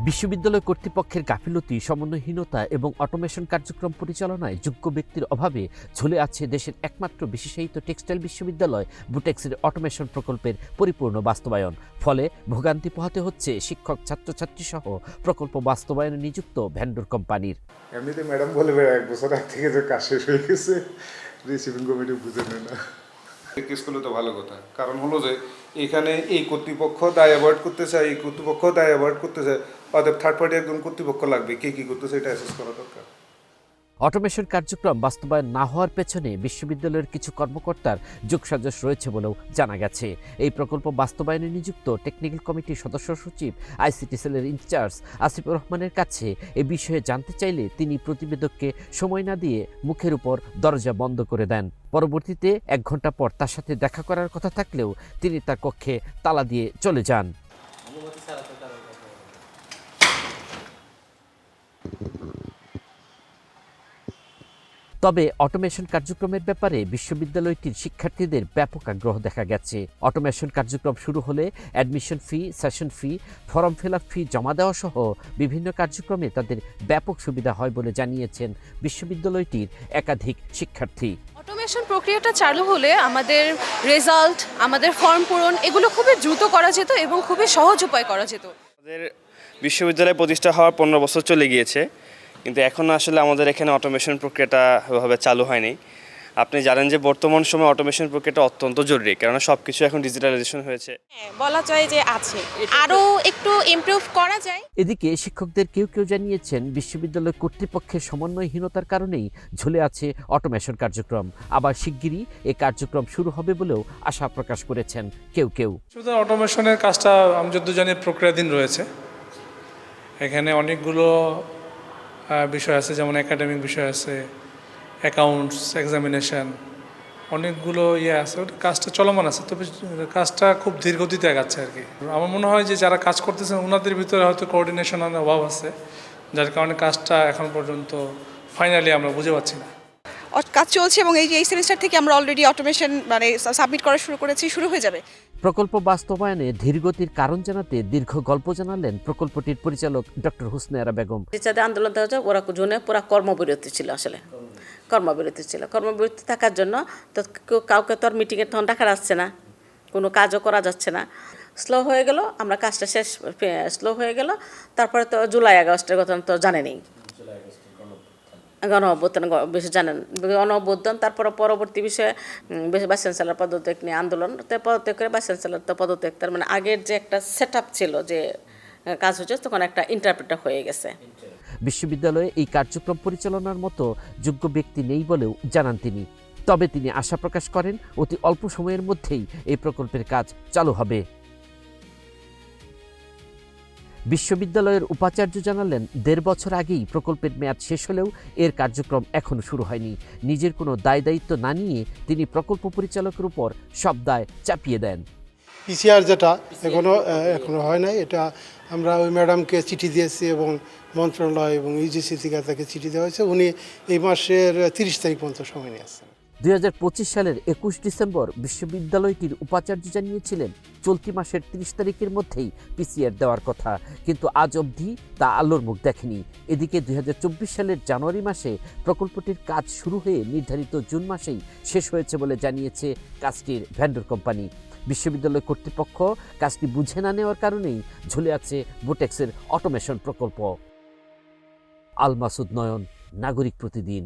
বিশ্ববিদ্যালয় কর্তৃপক্ষের গাফিলতি, সমন্বয়হীনতা এবং অটোমেশন কার্যক্রম পরিচালনায় যোগ্য ব্যক্তির অভাবে ঝুলে আছে দেশের একমাত্র বিশেষায়িত টেক্সটাইল বিশ্ববিদ্যালয় বুটেক্সের অটোমেশন প্রকল্পের পরিপূর্ণ বাস্তবায়ন। ফলে ভোগান্তি পোহাতে হচ্ছে শিক্ষক, ছাত্রছাত্রী সহ প্রকল্প বাস্তবায়নে নিযুক্ত ভেন্ডর কোম্পানির। এমনিতে ম্যাডাম বলে এক বছর আগ থেকে যে কাজ শেষ হয়ে গেছে, রিসিভিং কমিটি বুঝে নেয় না। কেস করলে তো ভালো কথা, কারণ হলো যে এখানে এই কর্তৃপক্ষ দায় অ্যাভয়েড করতে চায়, এই কর্তৃপক্ষ দায় অ্যাভয়েড করতে চায়, অতএব থার্ড পার্টি একজন কর্তৃপক্ষ লাগবে, কে কী করতেছে এটা অ্যাসেস করা দরকার। অটোমেশন কার্যক্রম বাস্তবায়ন না হওয়ার পেছনে বিশ্ববিদ্যালয়ের কিছু কর্মকর্তার যোগসাজশ রয়েছে বলেও জানা গেছে। এই প্রকল্প বাস্তবায়নে নিযুক্ত টেকনিক্যাল কমিটির সদস্য সচিব আইসিটি সেলের ইনচার্জ আসিফুর রহমানের কাছে এ বিষয়ে জানতে চাইলে তিনি প্রতিবেদককে সময় না দিয়ে মুখের উপর দরজা বন্ধ করে দেন। পরবর্তীতে 1 ঘন্টা পর তার সাথে দেখা করার কথা থাকলেও তিনি তার কক্ষে তালা দিয়ে চলে যান। তবে অটোমেশন কার্যক্রমের ব্যাপারে বিশ্ববিদ্যালয়টির শিক্ষার্থীদের ব্যাপক আগ্রহ দেখা গেছে। অটোমেশন কার্যক্রম শুরু হলে অ্যাডমিশন ফি, সেশন ফি, ফর্ম ফিল আপ ফি জমা দেওয়া সহ বিভিন্ন কার্যক্রমে তাদের ব্যাপক সুবিধা হয় বলে জানিয়েছেন বিশ্ববিদ্যালয়টির একাধিক শিক্ষার্থী। অটোমেশন প্রক্রিয়াটা চালু হলে আমাদের রেজাল্ট, আমাদের ফর্ম পূরণ এগুলো খুবই দ্রুত করা যেত এবং খুবই সহজ উপায় করা যেত। আমাদের বিশ্ববিদ্যালয় প্রতিষ্ঠা হওয়ার 15 বছর চলে গিয়েছে, কিন্তু এখনও আসলে আমাদের এখানে অটোমেশন প্রক্রিয়াটা ওইভাবে চালু হয়নি। আপনি জানেন যে বর্তমান সময়ে অটোমেশন প্রক্রিয়াটা অত্যন্ত জরুরি, কারণ সব কিছু এখন ডিজিটালাইজেশন হয়েছে। বলা যায় যে আছে, আরও একটু ইমপ্রুভ করা যায়। এদিকে শিক্ষকদের কেউ কেউ জানিয়েছেন বিশ্ববিদ্যালয় কর্তৃপক্ষের সমন্বয়হীনতার কারণেই ঝুলে আছে অটোমেশন কার্যক্রম। আবার শিগগিরই এই কার্যক্রম শুরু হবে বলেও আশা প্রকাশ করেছেন কেউ কেউ। শুধু অটোমেশনের কাজটা আমি যত জানি প্রক্রিয়াধীন রয়েছে। এখানে অনেকগুলো বিষয় আছে, যেমন একাডেমিক বিষয় আছে, অ্যাকাউন্টস, এক্সামিনেশন, অনেকগুলো আছে, ওটা কাজটা চলমান আছে। তবে কাজটা খুব ধীরগতিতে এগাচ্ছে আর কি। আমার মনে হয় যে যারা কাজ করতেছেন ওনাদের ভিতরে হয়তো কোঅর্ডিনেশনের অভাব আছে, যার কারণে কাজটা এখন পর্যন্ত ফাইনালি আমরা বুঝে পাচ্ছি না। কাজ চলছে এবং এই সেমিস্টার থেকে আমরা অলরেডি অটোমেশন সাবমিট করা শুরু হয়ে যাবে। প্রকল্প বাস্তবায়নে ধীরগতির কারণ জানাতে দীর্ঘ গল্প জানালেন প্রকল্পটির পরিচালক ডক্টর হুসনে আরা বেগম। টিচারদের আন্দোলন দেওয়া যায়, ওরা জন্য পুরা কর্মবিরতি ছিল, আসলে কর্মবিরতি থাকার জন্য তো কাউকে তো আর মিটিংয়ে তখন ডাকা যাচ্ছে না, কোনো কাজও করা যাচ্ছে না। স্লো হয়ে গেল, আমরা কাজটা স্লো হয়ে গেল। তারপরে তো জুলাই আগস্টের কথা তো জানেনি, গণঅভ্যুত্থান বেশি জানেন, গণঅভ্যুত্থান। তারপরে পরবর্তী বিষয়ে ভাইস চ্যান্সেলর পদত্যাগ নিয়ে আন্দোলন, পদত্যাগ করে ভাইস চ্যান্সেলর তো পদত্যাগ, তার মানে আগের যে একটা সেট আপ ছিল যে কাজ হচ্ছে, তখন একটা ইন্টারপ্রেটার হয়ে গেছে। বিশ্ববিদ্যালয়ে এই কার্যক্রম পরিচালনার মতো যোগ্য ব্যক্তি নেই বলেও জানান তিনি। তবে তিনি আশা প্রকাশ করেন অতি অল্প সময়ের মধ্যেই এই প্রকল্পের কাজ চালু হবে। বিশ্ববিদ্যালয়ের উপাচার্য জানালেন 1.5 বছর আগেই প্রকল্পের মেয়াদ শেষ হলেও এর কার্যক্রম এখনও শুরু হয়নি। নিজের কোনো দায়িত্ব না নিয়ে তিনি প্রকল্প পরিচালকের উপর সব দায় চাপিয়ে দেন। পিসিআর যেটা এখনো হয় নাই, এটা আমরা ওই ম্যাডামকে চিঠি দিয়েছি এবং মন্ত্রণালয় এবং ইউজিসি থেকে তাকে চিঠি দেওয়া হয়েছে। উনি এই মাসের 30 তারিখ পর্যন্ত সময় নিয়েছেন। 2025 সালের 21 ডিসেম্বর বিশ্ববিদ্যালয়টির উপাচার্য জানিয়েছিলেন চলতি মাসের 30 তারিখের মধ্যেই পিসিআর দেওয়ার কথা, কিন্তু আজ অবধি তা আলোর মুখ দেখেনি। এদিকে 2024 সালের জানুয়ারি মাসে প্রকল্পটির কাজ শুরু হয়ে নির্ধারিত জুন মাসেই শেষ হয়েছে বলে জানিয়েছে কাজটির ভেন্ডর কোম্পানি। বিশ্ববিদ্যালয় কর্তৃপক্ষ কাজটি বুঝে না নেওয়ার কারণেই ঝুলে আছে বুটেক্সের অটোমেশন প্রকল্প। আল মাসুদ নয়ন, নাগরিক প্রতিদিন।